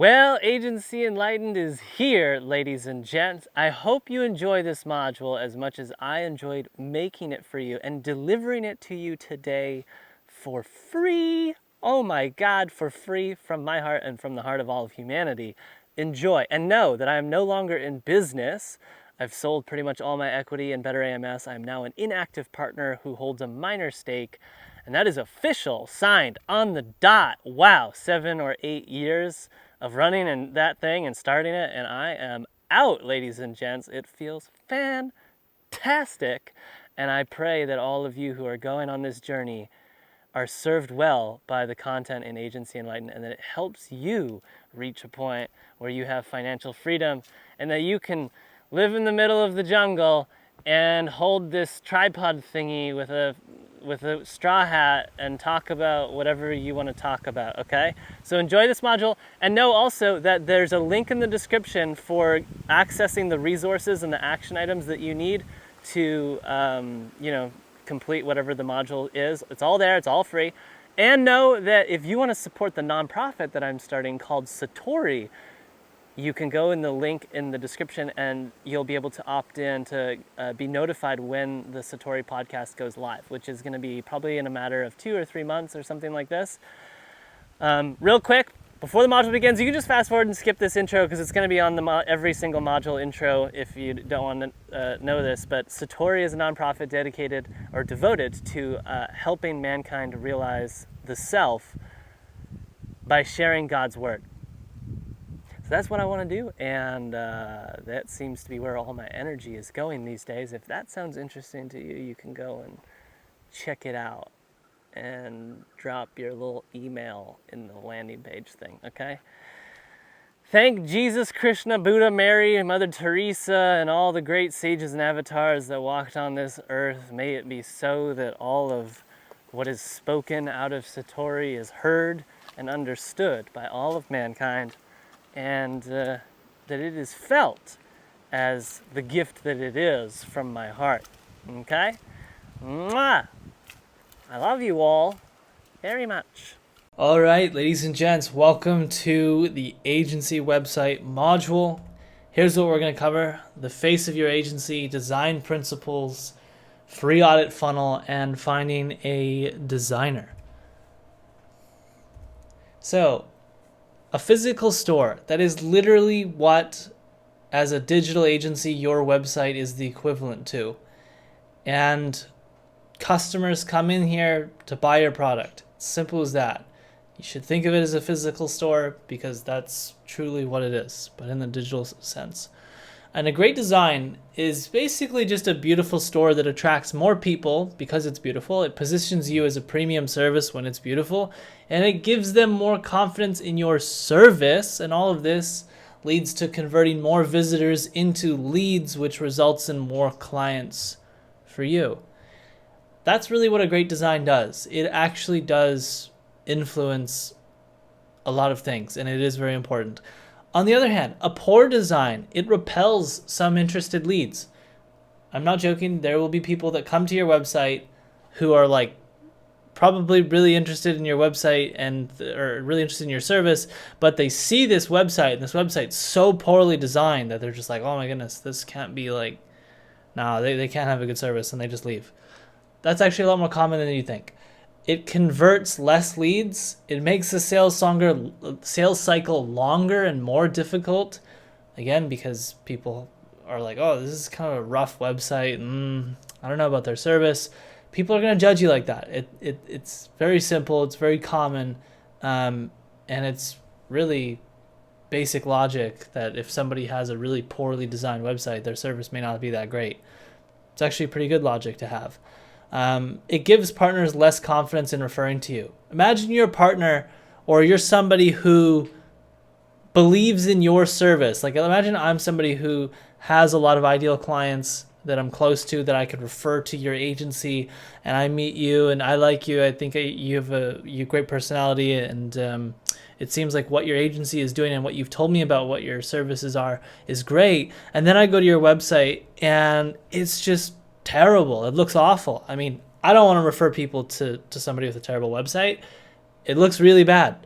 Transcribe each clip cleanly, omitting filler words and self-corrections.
Well, Agency Enlightened is here, ladies and gents. I hope you enjoy this module as much as I enjoyed making it for you and delivering it to you today for free. Oh my God, for free from my heart and from the heart of all of humanity. Enjoy and know that I am no longer in business. I've sold pretty much all my equity in Better AMS. I'm now an inactive partner who holds a minor stake, and that is official, signed on the dot. Wow, 7 or 8 years of running and that thing and starting it, and I am out, ladies and gents. It feels fantastic, and I pray that all of you who are going on this journey are served well by the content in Agency Enlightened, and that it helps you reach a point where you have financial freedom and that you can live in the middle of the jungle and hold this tripod thingy with a straw hat and talk about whatever you want to talk about, okay? So enjoy this module, and know also that there's a link in the description for accessing the resources and the action items that you need to, complete whatever the module is. It's all there, it's all free. And know that if you want to support the nonprofit that I'm starting called Satori, you can go in the link in the description and you'll be able to opt in to be notified when the Satori podcast goes live, which is going to be probably in a matter of 2 or 3 months or something like this. Real quick, before the module begins, you can just fast forward and skip this intro because it's going to be on the every single module intro if you don't want to know this. But Satori is a nonprofit dedicated or devoted to helping mankind realize the self by sharing God's word. So that's what I want to do, and that seems to be where all my energy is going these days. If that sounds interesting to you, you can go and check it out and drop your little email in the landing page thing, okay? Thank Jesus, Krishna, Buddha, Mary, and Mother Teresa, and all the great sages and avatars that walked on this earth. May it be so that all of what is spoken out of Satori is heard and understood by all of mankind, and that it is felt as the gift that it is from my heart, okay? Mwah! I love you all very much. All right, ladies and gents, welcome to the agency website module. Here's what we're going to cover: the face of your agency, design principles, free audit funnel, and finding a designer. So, a physical store, that is literally what, as a digital agency, your website is the equivalent to. And customers come in here to buy your product. Simple as that. You should think of it as a physical store because that's truly what it is, but in the digital sense. And a great design is basically just a beautiful store that attracts more people because it's beautiful. It positions you as a premium service when it's beautiful, and it gives them more confidence in your service. And all of this leads to converting more visitors into leads, which results in more clients for you. That's really what a great design does. It actually does influence a lot of things, and it is very important. On the other hand, a poor design, it repels some interested leads. I'm not joking. There will be people that come to your website who are like probably really interested in your website or really interested in your service, but they see this website, and this website's so poorly designed that they're just like, oh my goodness, this can't be like, no, they can't have a good service, and they just leave. That's actually a lot more common than you think. It converts less leads. It makes the sales cycle longer and more difficult. Again, because people are like, oh, this is kind of a rough website. I don't know about their service. People are going to judge you like that. It's very simple. It's very common. And it's really basic logic that if somebody has a really poorly designed website, their service may not be that great. It's actually pretty good logic to have. It gives partners less confidence in referring to you. Imagine you're a partner or you're somebody who believes in your service. Like, imagine I'm somebody who has a lot of ideal clients that I'm close to that I could refer to your agency, and I meet you and I like you. I think you have a great personality, and it seems like what your agency is doing and what you've told me about what your services are is great. And then I go to your website and it's just terrible. It looks awful. I mean, I don't want to refer people to somebody with a terrible website. It looks really bad.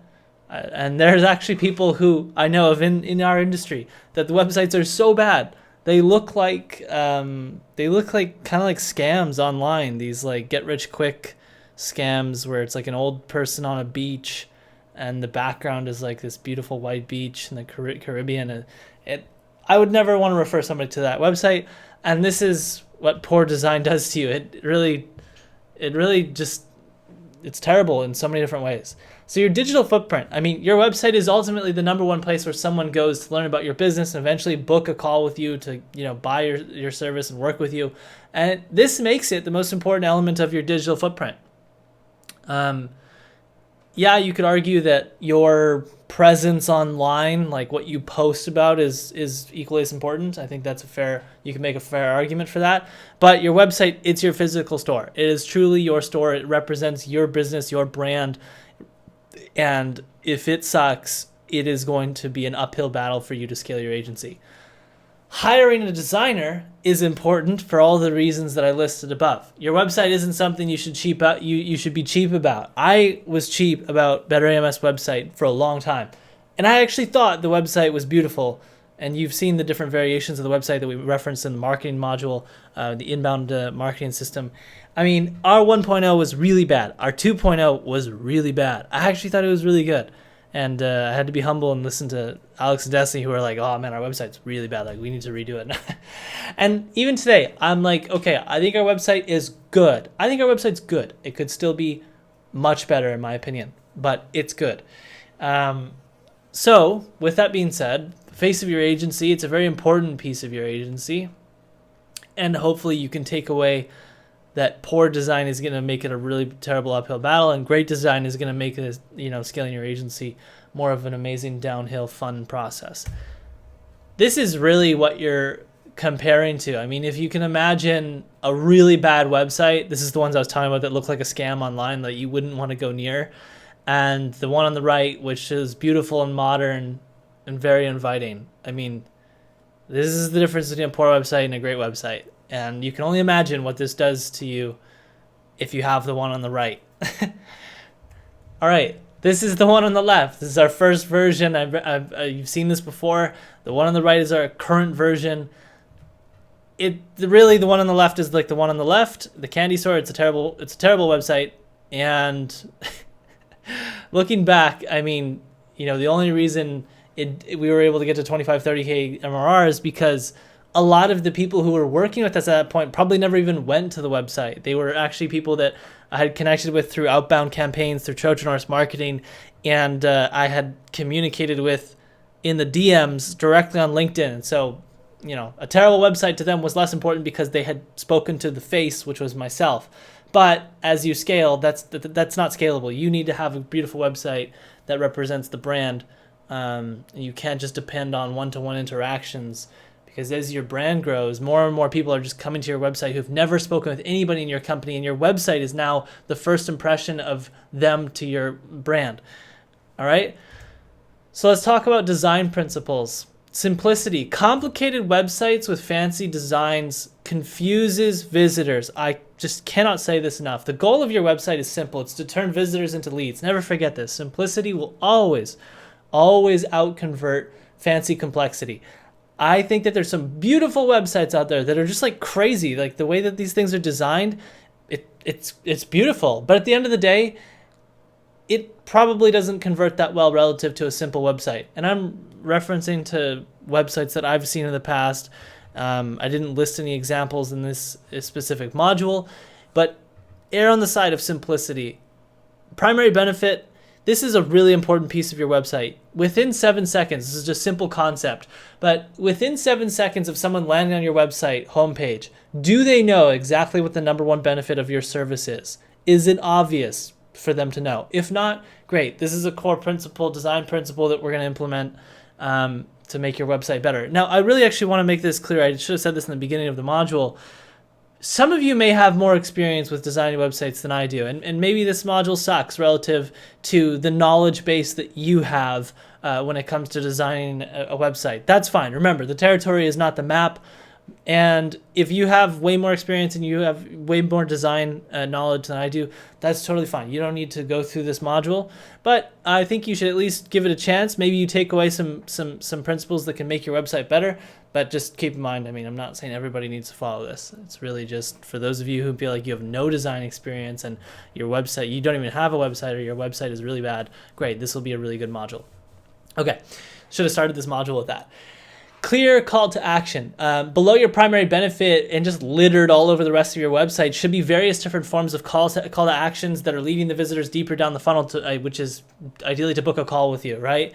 And there's actually people who I know of in our industry that the websites are so bad. They look like kind of like scams online. These like get rich quick scams where it's like an old person on a beach, and the background is like this beautiful white beach in the Caribbean. And I would never want to refer somebody to that website. And this is what poor design does to you. It really just, it's terrible in so many different ways. So your digital footprint, I mean, your website is ultimately the number one place where someone goes to learn about your business and eventually book a call with you to, buy your service and work with you. And this makes it the most important element of your digital footprint. Yeah, you could argue that your presence online, like what you post about, is equally as important. I think you can make a fair argument for that. But your website, it's your physical store. It is truly your store. It represents your business, your brand. And if it sucks, it is going to be an uphill battle for you to scale your agency. Hiring a designer is important for all the reasons that I listed above. Your website isn't something you should cheap out. You should be cheap about. I was cheap about Better AMS website for a long time, and I actually thought the website was beautiful. And you've seen the different variations of the website that we referenced in the marketing module, the inbound marketing system. I mean, our 1.0 was really bad. Our 2.0 was really bad. I actually thought it was really good. And I had to be humble and listen to Alex and Destiny, who are like, oh man, our website's really bad. Like, we need to redo it. And even today, I'm like, okay, I think our website is good. I think our website's good. It could still be much better, in my opinion, but it's good. So with that being said, face of your agency, it's a very important piece of your agency. And hopefully you can take away that poor design is going to make it a really terrible uphill battle, and great design is going to make it, scaling your agency more of an amazing downhill fun process. This is really what you're comparing to. I mean, if you can imagine a really bad website, this is the ones I was talking about that look like a scam online that you wouldn't want to go near, and the one on the right, which is beautiful and modern and very inviting. I mean, this is the difference between a poor website and a great website. And you can only imagine what this does to you if you have the one on the right. All right, this is the one on the left. This is our first version. You've seen this before. The one on the right is our current version. Really, the one on the left is like the one on the left, the candy store. It's a terrible website. And looking back, I mean, the only reason we were able to get to 25, 30K MRR is because a lot of the people who were working with us at that point probably never even went to the website. They were actually people that I had connected with through outbound campaigns, through Trojan Horse marketing, and I had communicated with in the DMs directly on LinkedIn. And so, a terrible website to them was less important because they had spoken to the face, which was myself. But as you scale, that's not scalable. You need to have a beautiful website that represents the brand. You can't just depend on one-to-one interactions, because as your brand grows, more and more people are just coming to your website who've never spoken with anybody in your company, and your website is now the first impression of them to your brand. All right? So let's talk about design principles. Simplicity. Complicated websites with fancy designs confuses visitors. I just cannot say this enough. The goal of your website is simple. It's to turn visitors into leads. Never forget this. Simplicity will always out-convert fancy complexity. I think that there's some beautiful websites out there that are just like crazy. Like the way that these things are designed, it's beautiful. But at the end of the day, it probably doesn't convert that well relative to a simple website. And I'm referencing to websites that I've seen in the past. I didn't list any examples in this specific module, but err on the side of simplicity. Primary benefit. This is a really important piece of your website. Within 7 seconds, this is just simple concept, but within 7 seconds of someone landing on your website homepage, do they know exactly what the number one benefit of your service is? Is it obvious for them to know? If not, great. This is a core principle, design principle that we're going to implement to make your website better. Now, I really actually want to make this clear. I should have said this in the beginning of the module. Some of you may have more experience with designing websites than I do, and maybe this module sucks relative to the knowledge base that you have when it comes to designing a website. That's fine. Remember, the territory is not the map. And if you have way more experience and you have way more design knowledge than I do, that's totally fine. You don't need to go through this module, but I think you should at least give it a chance. Maybe you take away some principles that can make your website better, but just keep in mind, I mean, I'm not saying everybody needs to follow this. It's really just for those of you who feel like you have no design experience and your website, you don't even have a website, or your website is really bad. Great, this will be a really good module. Okay, should have started this module with that. Clear call to action. Below your primary benefit and just littered all over the rest of your website should be various different forms of call to actions that are leading the visitors deeper down the funnel, to, which is ideally to book a call with you, right?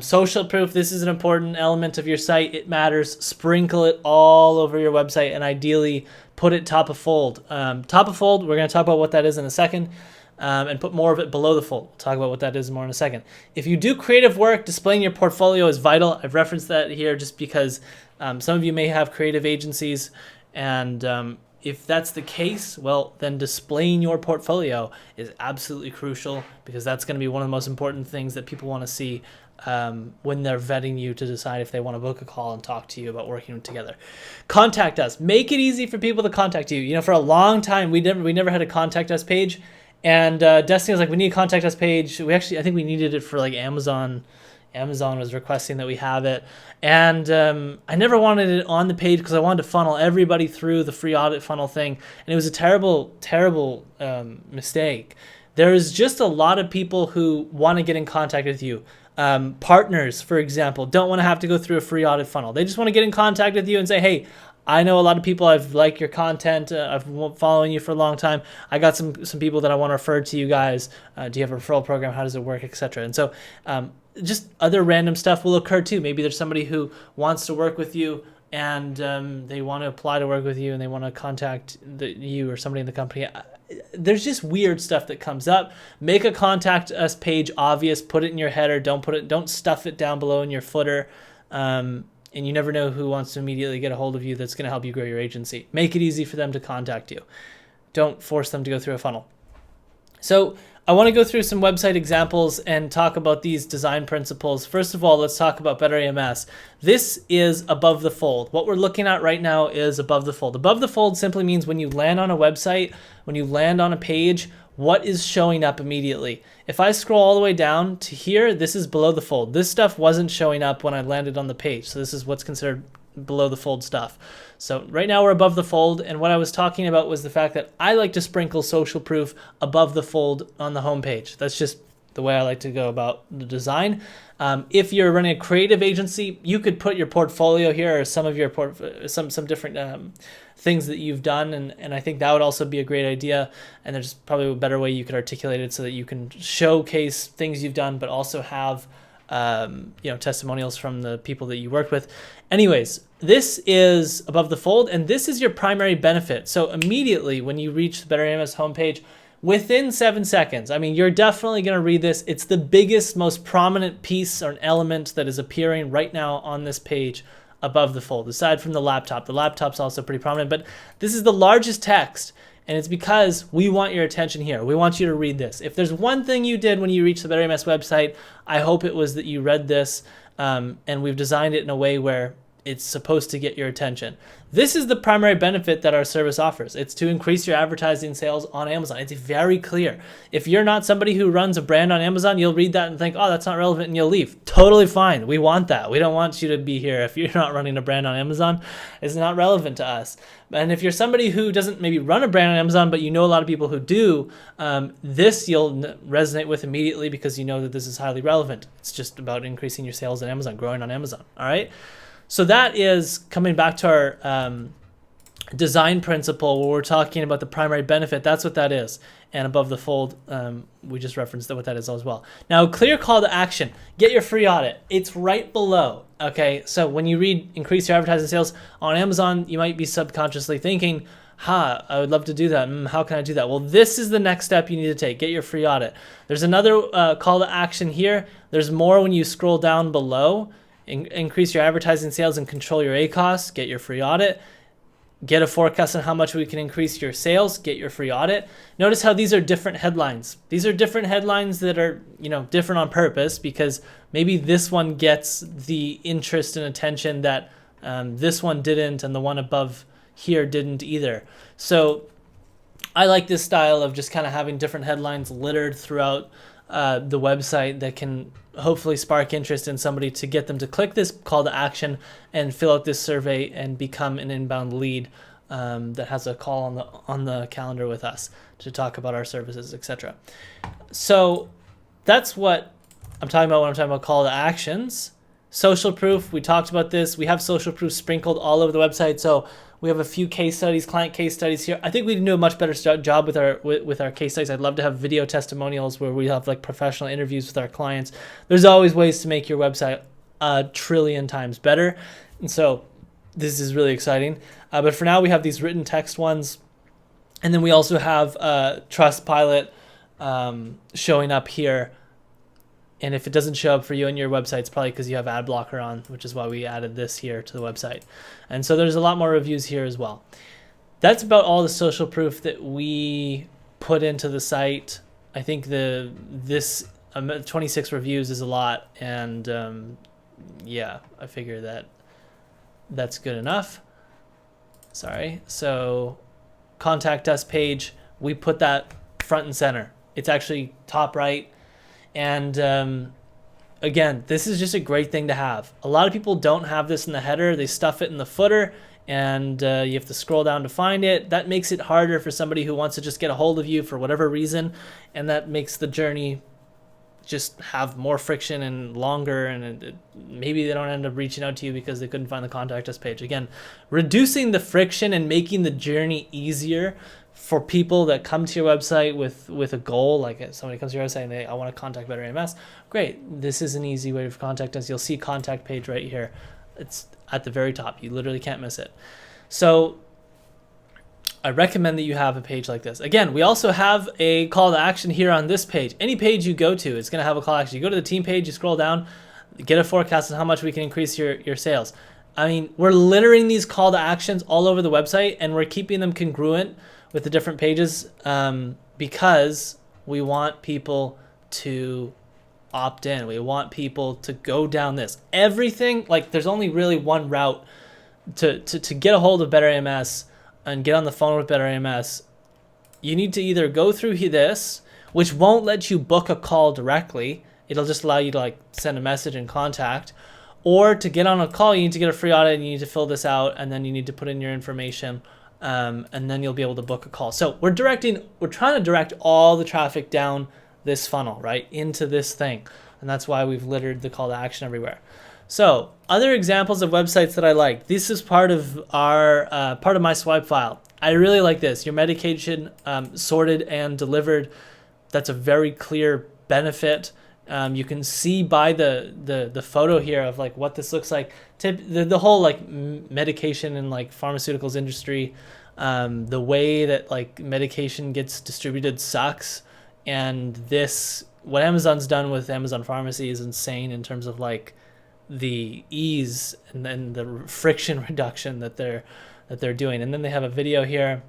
Social proof, this is an important element of your site. It matters. Sprinkle it all over your website and ideally put it top of fold. Top of fold, we're going to talk about what that is in a second. And put more of it below the fold. We'll talk about what that is more in a second. If you do creative work, displaying your portfolio is vital. I've referenced that here just because some of you may have creative agencies, and if that's the case, well, then displaying your portfolio is absolutely crucial, because that's going to be one of the most important things that people want to see when they're vetting you to decide if they want to book a call and talk to you about working together. Contact us. Make it easy for people to contact you. You know, for a long time, we never had a contact us page. And Destiny was like, we need a contact us page. I think we needed it for like Amazon. Amazon was requesting that we have it. And I never wanted it on the page because I wanted to funnel everybody through the free audit funnel thing. And it was a terrible, terrible mistake. There's just a lot of people who want to get in contact with you. Partners, for example, don't want to have to go through a free audit funnel. They just want to get in contact with you and say, hey, I know a lot of people. I've liked your content. I've been following you for a long time. I got some people that I want to refer to you guys. Do you have a referral program? How does it work, etc.? And so just other random stuff will occur too. Maybe there's somebody who wants to work with you, and they want to apply to work with you, and they want to contact you or somebody in the company. There's just weird stuff that comes up. Make a contact us page obvious. Put it in your header. Don't stuff it down below in your footer. And you never know who wants to immediately get a hold of you that's going to help you grow your agency. Make it easy for them to contact you. Don't force them to go through a funnel. So I want to go through some website examples and talk about these design principles. First of all, let's talk about Better AMS. This is above the fold. What we're looking at right now is above the fold. Above the fold simply means when you land on a website, when you land on a page, what is showing up immediately. If I scroll all the way down to here, this is below the fold. This stuff wasn't showing up when I landed on the page. So this is what's considered below the fold stuff. So right now we're above the fold. And what I was talking about was the fact that I like to sprinkle social proof above the fold on the homepage. That's just the way I like to go about the design. If you're running a creative agency, you could put your portfolio here, or some of your some different things that you've done, and I think that would also be a great idea. And there's probably a better way you could articulate it so that you can showcase things you've done, but also have testimonials from the people that you worked with. Anyways, this is above the fold, and this is your primary benefit. So immediately when you reach the Better AMS homepage, within 7 seconds, I mean, you're definitely going to read this. It's the biggest, most prominent piece or an element that is appearing right now on this page above the fold, aside from the laptop. The laptop's also pretty prominent, but this is the largest text, and it's because we want your attention here. We want you to read this. If there's one thing you did when you reached the Better AMS website, I hope it was that you read this, and we've designed it in a way where it's supposed to get your attention. This is the primary benefit that our service offers. It's to increase your advertising sales on Amazon. It's very clear. If you're not somebody who runs a brand on Amazon, you'll read that and think, oh, that's not relevant, and you'll leave. Totally fine. We want that. We don't want you to be here if you're not running a brand on Amazon. It's not relevant to us. And if you're somebody who doesn't maybe run a brand on Amazon, but you know a lot of people who do, this you'll resonate with immediately because you know that this is highly relevant. It's just about increasing your sales on Amazon, growing on Amazon. All right? So that is coming back to our design principle where we're talking about the primary benefit. That's what that is. And above the fold, we just referenced what that is as well. Now, clear call to action. Get your free audit. It's right below. Okay, so when you read increase your advertising sales on Amazon, you might be subconsciously thinking, I would love to do that. How can I do that? Well, this is the next step you need to take. Get your free audit. There's another call to action here. There's more when you scroll down below. Increase your advertising sales and control your ACoS. Get your free audit. Get a forecast on how much we can increase your sales. Get your free audit. Notice how these are different headlines. These are different headlines that are, different on purpose, because maybe this one gets the interest and attention that This one didn't, and the one above here didn't either. So I like this style of just kind of having different headlines littered throughout the website that can hopefully spark interest in somebody to get them to click this call to action and fill out this survey and become an inbound lead that has a call on the calendar with us to talk about our services, etc. So that's what I'm talking about when I'm talking about call to actions. Social proof, we talked about this. We have social proof sprinkled all over the website. So we have a few case studies, client case studies here. I think we can do a much better job with our case studies. I'd love to have video testimonials where we have like professional interviews with our clients. There's always ways to make your website a trillion times better. And so this is really exciting. But for now, we have these written text ones. And then we also have Trustpilot showing up here. And if it doesn't show up for you on your website, it's probably because you have ad blocker on, which is why we added this here to the website. And so there's a lot more reviews here as well. That's about all the social proof that we put into the site. I think this 26 reviews is a lot. And yeah, I figure that's good enough. Sorry. So contact us page, we put that front and center. It's actually top right. And again, this is just a great thing to have. A lot of people don't have this in the header. They stuff it in the footer, and you have to scroll down to find it. That makes it harder for somebody who wants to just get a hold of you for whatever reason, and that makes the journey just have more friction and longer, and maybe they don't end up reaching out to you because they couldn't find the contact us page. Again, reducing the friction and making the journey easier for people that come to your website with a goal, like if somebody comes to your website and I want to contact Better AMS, great. This is an easy way to contact us. You'll see contact page right here. It's at the very top. You literally can't miss it. So I recommend that you have a page like this. Again, we also have a call to action here on this page. Any page you go to, it's going to have a call to action. You go to the team page, you scroll down, get a forecast on how much we can increase your sales. I mean, we're littering these call to actions all over the website, and we're keeping them congruent with the different pages because we want people to opt in. We want people to go down this. Everything, like there's only really one route to get a hold of Better AMS and get on the phone with Better AMS. You need to either go through this, which won't let you book a call directly. It'll just allow you to like send a message and contact. Or to get on a call, you need to get a free audit and you need to fill this out, and then you need to put in your information. And then you'll be able to book a call. So we're trying to direct all the traffic down this funnel, right, into this thing. And that's why we've littered the call to action everywhere. So other examples of websites that I like. This is part of my swipe file. I really like this. Your medication sorted and delivered. That's a very clear benefit. You can see by the photo here of like what this looks like. The whole like medication and like pharmaceuticals industry, the way that like medication gets distributed sucks. And what Amazon's done with Amazon Pharmacy is insane in terms of like the ease and then the friction reduction that they're doing. And then they have a video here,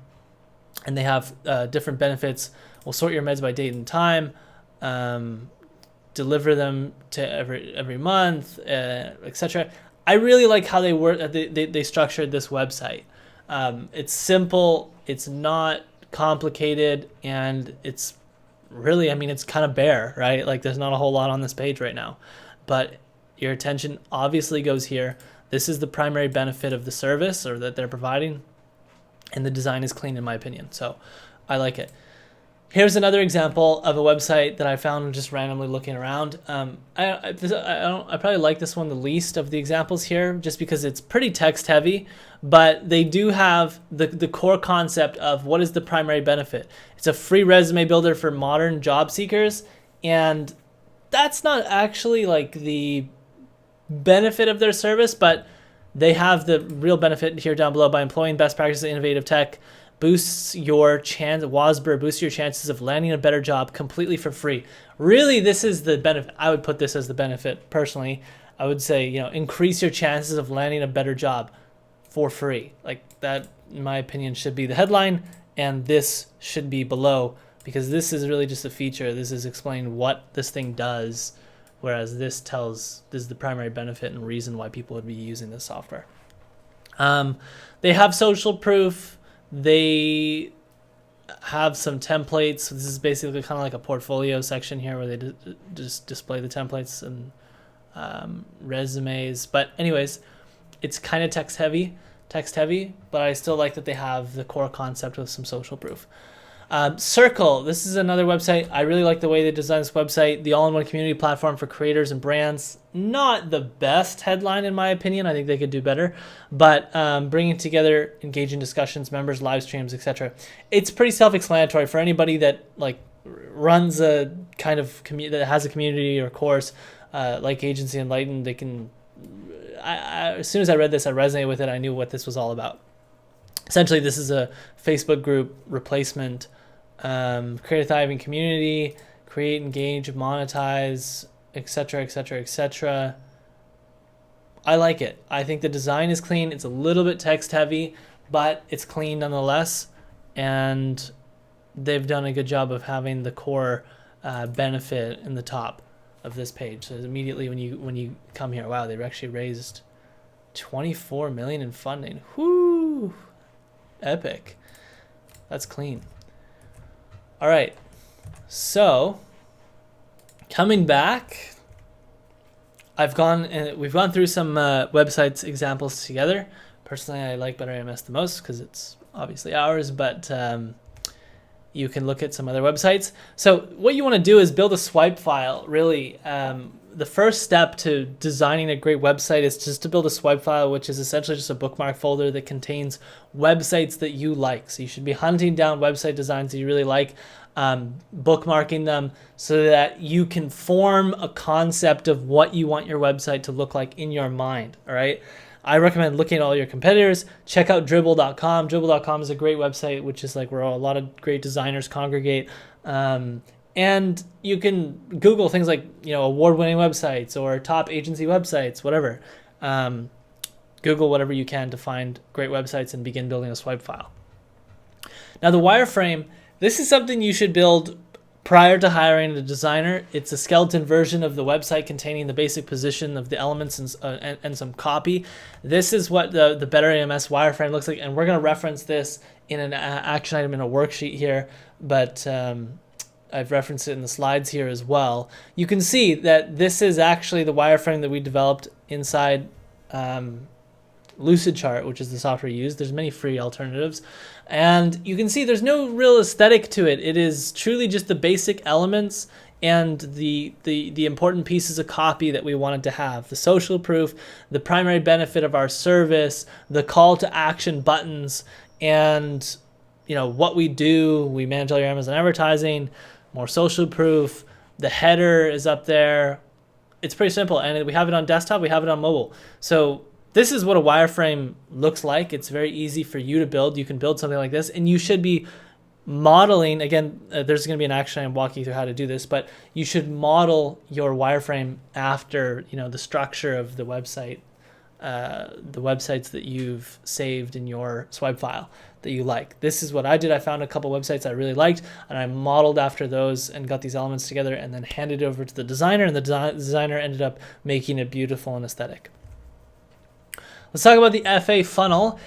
and they have different benefits. We'll sort your meds by date and time. Deliver them to every month, etc. I really like how they structured this website. It's simple, it's not complicated, and it's really, I mean, it's kind of bare, right? Like there's not a whole lot on this page right now, but your attention obviously goes here. This is the primary benefit of the service or that they're providing, and the design is clean in my opinion. So I like it. Here's another example of a website that I found just randomly looking around. I probably like this one the least of the examples here, just because it's pretty text heavy, but they do have the core concept of what is the primary benefit. It's a free resume builder for modern job seekers, and that's not actually like the benefit of their service, but they have the real benefit here down below. By employing best practices in innovative tech, boosts your chances of landing a better job completely for free. Really, this is the benefit. I would put this as the benefit personally. I would say, increase your chances of landing a better job for free. Like that, in my opinion, should be the headline, and this should be below, because this is really just a feature. This is explaining what this thing does, whereas this is the primary benefit and reason why people would be using this software. They have social proof. They have some templates. So this is basically kind of like a portfolio section here where they just display the templates and resumes. But anyways, it's kind of text heavy, but I still like that they have the core concept with some social proof. Circle, this is another website. I really like the way they designed this website. The all-in-one community platform for creators and brands. Not the best headline in my opinion. I think they could do better. But bringing together engaging discussions, members, live streams, etc. It's pretty self-explanatory for anybody that like runs a kind of that has a community or course like Agency Enlightened. They can. As soon as I read this, I resonated with it. I knew what this was all about. Essentially, this is a Facebook group replacement. Create a thriving community, create, engage, monetize, etc., etc., etc. I like it. I think the design is clean. It's a little bit text heavy, but it's clean nonetheless. And they've done a good job of having the core benefit in the top of this page. So immediately when you come here, wow, they've actually raised 24 million in funding. Whoo, epic. That's clean. All right, so coming back, we've gone through some websites examples together. Personally, I like Better AMS the most because it's obviously ours, but you can look at some other websites. So what you want to do is build a swipe file, really. The first step to designing a great website is just to build a swipe file, which is essentially just a bookmark folder that contains websites that you like. So you should be hunting down website designs that you really like, bookmarking them so that you can form a concept of what you want your website to look like in your mind, all right? I recommend looking at all your competitors. Check out Dribbble.com. Dribbble.com is a great website, which is like where a lot of great designers congregate. And you can Google things like, award-winning websites or top agency websites, whatever. Google whatever you can to find great websites and begin building a swipe file. Now the wireframe, this is something you should build prior to hiring a designer. It's a skeleton version of the website containing the basic position of the elements and some copy. This is what the Better AMS wireframe looks like, and we're going to reference this in an action item in a worksheet here, but I've referenced it in the slides here as well. You can see that this is actually the wireframe that we developed inside Lucidchart, which is the software used. There's many free alternatives. And you can see there's no real aesthetic to it. It is truly just the basic elements and the important pieces of copy that we wanted to have. The social proof, the primary benefit of our service, the call to action buttons, and what we do. We manage all your Amazon advertising, more social proof. The header is up there. It's pretty simple. And we have it on desktop, we have it on mobile. So this is what a wireframe looks like. It's very easy for you to build. You can build something like this, and you should be modeling. Again, there's going to be an action I'm walking through how to do this, but you should model your wireframe after the structure of the website, the websites that you've saved in your swipe file that you like. This is what I did. I found a couple websites I really liked, and I modeled after those and got these elements together, and then handed it over to the designer, and the designer ended up making it beautiful and aesthetic. Let's talk about the FA funnel.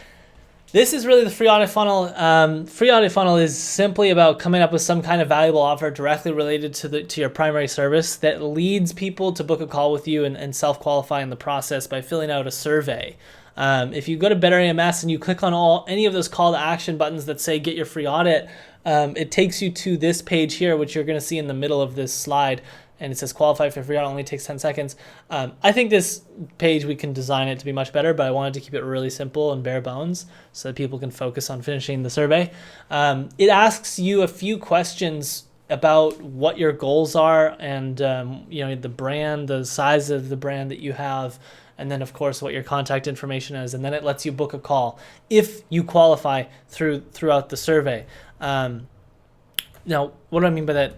This is really the free audit funnel. Free audit funnel is simply about coming up with some kind of valuable offer directly related to your primary service that leads people to book a call with you and self-qualify in the process by filling out a survey. If you go to Better AMS and you click on any of those call to action buttons that say get your free audit, it takes you to this page here, which you're going to see in the middle of this slide. And it says qualify for free audit, only takes 10 seconds. I think this page, we can design it to be much better, but I wanted to keep it really simple and bare bones so that people can focus on finishing the survey. It asks you a few questions about what your goals are and the brand, the size of the brand that you have, and then of course what your contact information is, and then it lets you book a call if you qualify throughout the survey. Now, what do I mean by that?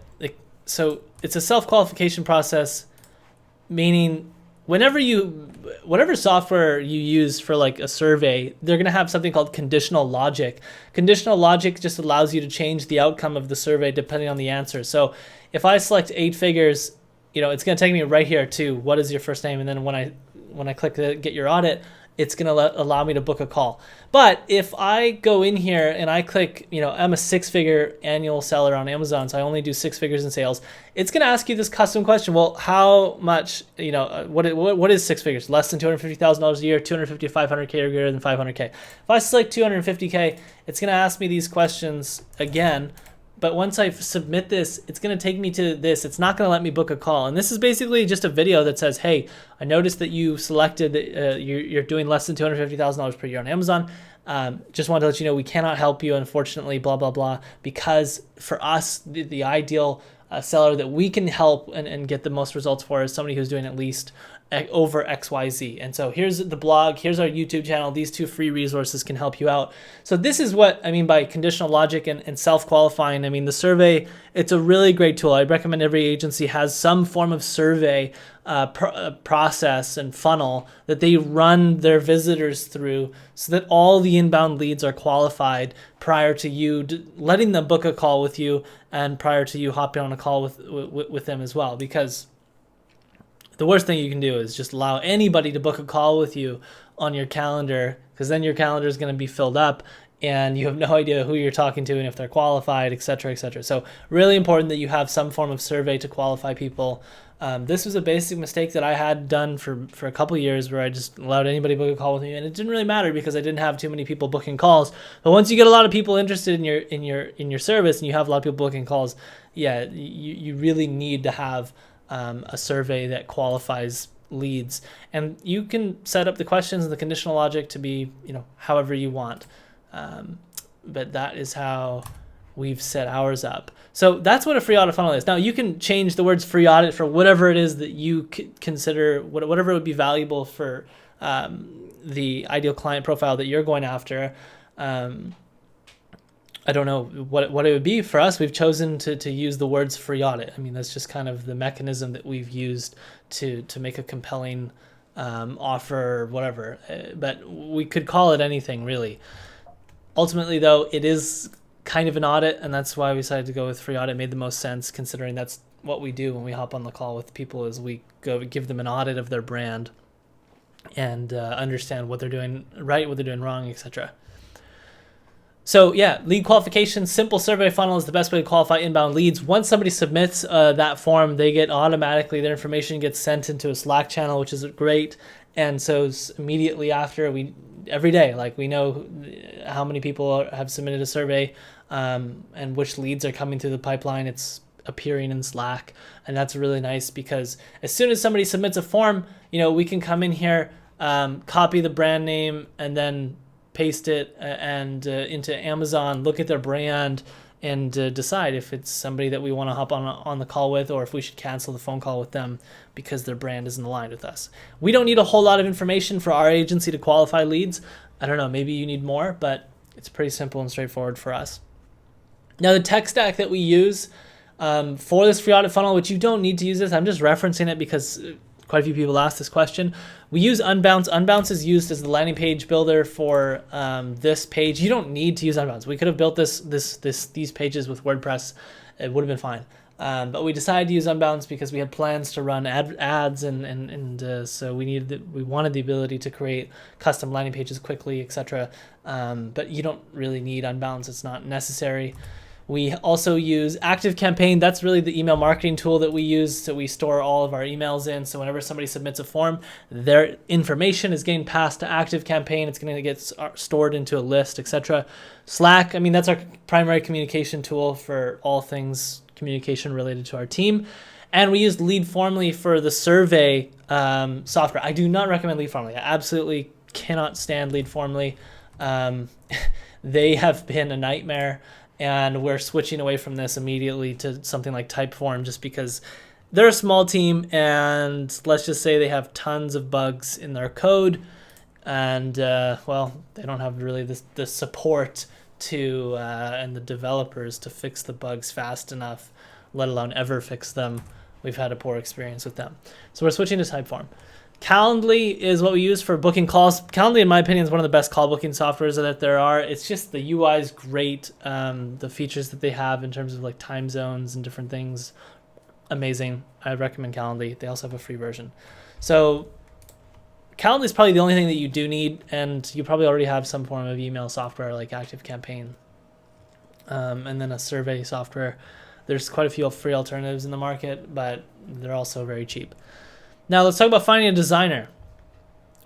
So it's a self-qualification process, meaning whatever software you use for like a survey, they're going to have something called conditional logic. Conditional logic just allows you to change the outcome of the survey depending on the answer. So if I select 8 figures, it's going to take me right here to what is your first name, and then when I click the get your audit, it's going to allow me to book a call. But if I go in here and I click, I'm a 6-figure annual seller on Amazon, so I only do 6 figures in sales, it's going to ask you this custom question. Well, how much, what is 6 figures? Less than $250,000 a year, 250 to 500K, or greater than 500K. If I select 250K, it's going to ask me these questions again. But once I submit this, it's going to take me to this. It's not going to let me book a call. And this is basically just a video that says, hey, I noticed that you selected, you're doing less than $250,000 per year on Amazon. Just wanted to let you know we cannot help you, unfortunately, blah, blah, blah. Because for us, the ideal seller that we can help and get the most results for is somebody who's doing at least over XYZ. And so here's the blog, here's our YouTube channel. These 2 free resources can help you out. So this is what I mean by conditional logic and self-qualifying. I mean, the survey, it's a really great tool. I recommend every agency has some form of survey process and funnel that they run their visitors through so that all the inbound leads are qualified prior to you letting them book a call with you and prior to you hopping on a call with them as well. Because the worst thing you can do is just allow anybody to book a call with you on your calendar, because then your calendar is going to be filled up and you have no idea who you're talking to and if they're qualified, et cetera, et cetera. So really important that you have some form of survey to qualify people. This was a basic mistake that I had done for a couple of years, where I just allowed anybody to book a call with me, and it didn't really matter because I didn't have too many people booking calls. But once you get a lot of people interested in your service and you have a lot of people booking calls, yeah, you really need to have a survey that qualifies leads. And you can set up the questions and the conditional logic to be, however you want. But that is how we've set ours up. So that's what a free audit funnel is. Now you can change the words free audit for whatever it is that you consider, whatever would be valuable for the ideal client profile that you're going after. I don't know what it would be. For us, we've chosen to use the words free audit. I mean, that's just kind of the mechanism that we've used to make a compelling offer or whatever. But we could call it anything, really. Ultimately, though, it is kind of an audit, and that's why we decided to go with free audit. It made the most sense, considering that's what we do when we hop on the call with people, is we go give them an audit of their brand and understand what they're doing right, what they're doing wrong, etc. So yeah, lead qualification, simple survey funnel is the best way to qualify inbound leads. Once somebody submits that form, they get automatically, their information gets sent into a Slack channel, which is great. And so immediately after, every day, like, we know how many people have submitted a survey and which leads are coming through the pipeline. It's appearing in Slack, and that's really nice because as soon as somebody submits a form, we can come in here, copy the brand name, and then paste it and into Amazon, look at their brand, and decide if it's somebody that we want to hop on the call with, or if we should cancel the phone call with them because their brand isn't aligned with us. We don't need a whole lot of information for our agency to qualify leads. I don't know, maybe you need more, but it's pretty simple and straightforward for us. Now, the tech stack that we use for this free audit funnel, which you don't need to use this, I'm just referencing it because quite a few people asked this question. We use Unbounce. Unbounce is used as the landing page builder for this page. You don't need to use Unbounce. We could have built these pages with WordPress. It would have been fine. But we decided to use Unbounce because we had plans to run ads, and so we wanted the ability to create custom landing pages quickly, etc. But you don't really need Unbounce. It's not necessary. We also use ActiveCampaign. That's really the email marketing tool that we use. So we store all of our emails in. So whenever somebody submits a form, their information is getting passed to ActiveCampaign. It's going to get stored into a list, etc. Slack, that's our primary communication tool for all things communication related to our team. And we use Leadformly for the survey software. I do not recommend Leadformly. I absolutely cannot stand Leadformly. They have been a nightmare. And we're switching away from this immediately to something like Typeform, just because they're a small team, and let's just say they have tons of bugs in their code, and they don't have really the support to and the developers to fix the bugs fast enough, let alone ever fix them. We've had a poor experience with them, so we're switching to Typeform. Calendly is what we use for booking calls. Calendly, in my opinion, is one of the best call booking softwares that there are. It's just the UI is great. The features that they have in terms of like time zones and different things, amazing. I recommend Calendly. They also have a free version. So Calendly is probably the only thing that you do need, and you probably already have some form of email software like ActiveCampaign, and then a survey software. There's quite a few free alternatives in the market, but they're also very cheap. Now let's talk about finding a designer.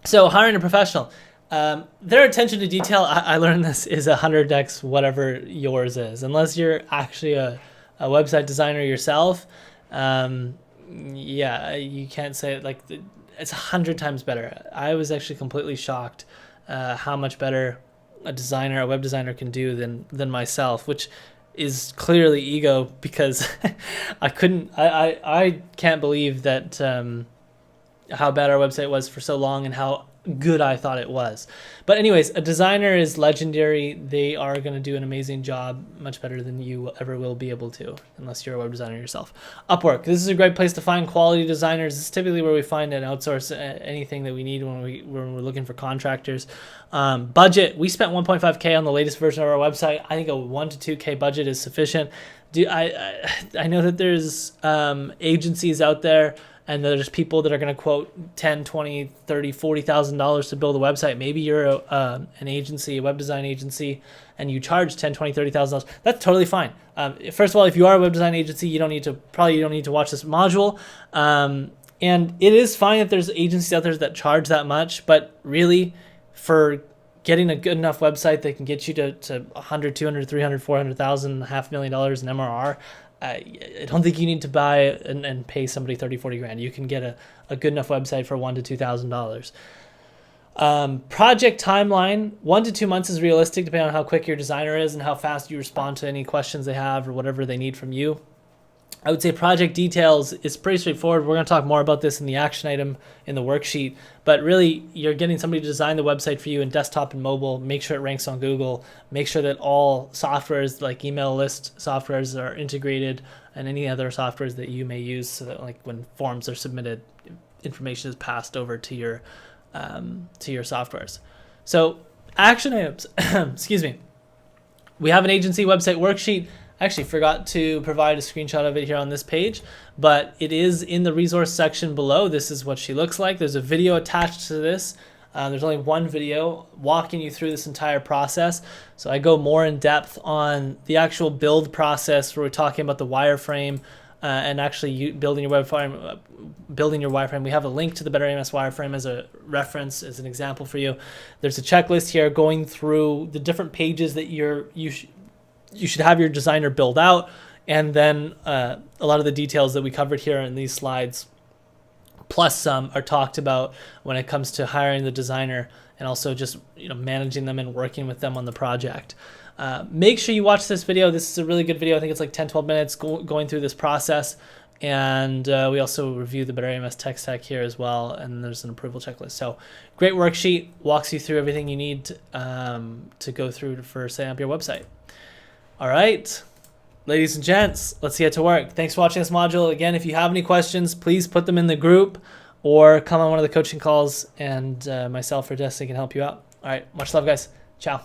So hiring a professional. Their attention to detail, I learned this, is 100x whatever yours is. Unless you're actually a website designer yourself, yeah, you can't say it. Like, it's 100 times better. I was actually completely shocked how much better a web designer can do than myself, which is clearly ego, because I can't believe that how bad our website was for so long and how good I thought it was. But anyways, a designer is legendary. They are going to do an amazing job, much better than you ever will be able to, unless you're a web designer yourself. Upwork. This is a great place to find quality designers. This is typically where we find and outsource anything that we need when we're looking for contractors. Budget. We spent 1.5K on the latest version of our website. I think a 1 to 2K budget is sufficient. I know that there's agencies out there, and there's people that are going to quote $10, $20, $30, $40,000 to build a website. Maybe you're an agency, a web design agency, and you charge $10, $20, $30,000. That's totally fine. First of all, if you are a web design agency, you don't need to watch this module. And it is fine that there's agencies out there that charge that much, but really, for getting a good enough website that can get you to 100, 200, 300, 400,000, $500,000 in MRR, I don't think you need to buy and pay somebody 30, 40 grand. You can get a good enough website for $1,000 to $2,000. Project timeline, 1 to 2 months is realistic, depending on how quick your designer is and how fast you respond to any questions they have or whatever they need from you. I would say project details is pretty straightforward. We're going to talk more about this in the action item in the worksheet, but really you're getting somebody to design the website for you in desktop and mobile, make sure it ranks on Google, make sure that all softwares like email list softwares are integrated, and any other softwares that you may use, so that like when forms are submitted, information is passed over to your softwares. So action items, excuse me. We have an agency website worksheet. I actually forgot to provide a screenshot of it here on this page, but it is in the resource section below. This is what she looks like. There's a video attached to this. There's only one video walking you through this entire process. So I go more in depth on the actual build process, where we're talking about the wireframe and actually building your wireframe. We have a link to the Better AMS wireframe as a reference, as an example for you. There's a checklist here going through the different pages that you should have your designer build out, and then a lot of the details that we covered here in these slides, plus some, are talked about when it comes to hiring the designer and also just managing them and working with them on the project. Make sure you watch this video. This is a really good video. I think it's like 10, 12 minutes going through this process. And we also review the Better AMS tech stack here as well, and there's an approval checklist. So great worksheet, walks you through everything you need to go through for setting up your website. All right, ladies and gents, let's get to work. Thanks for watching this module. Again, if you have any questions, please put them in the group or come on one of the coaching calls, and myself or Destiny can help you out. All right, much love, guys. Ciao.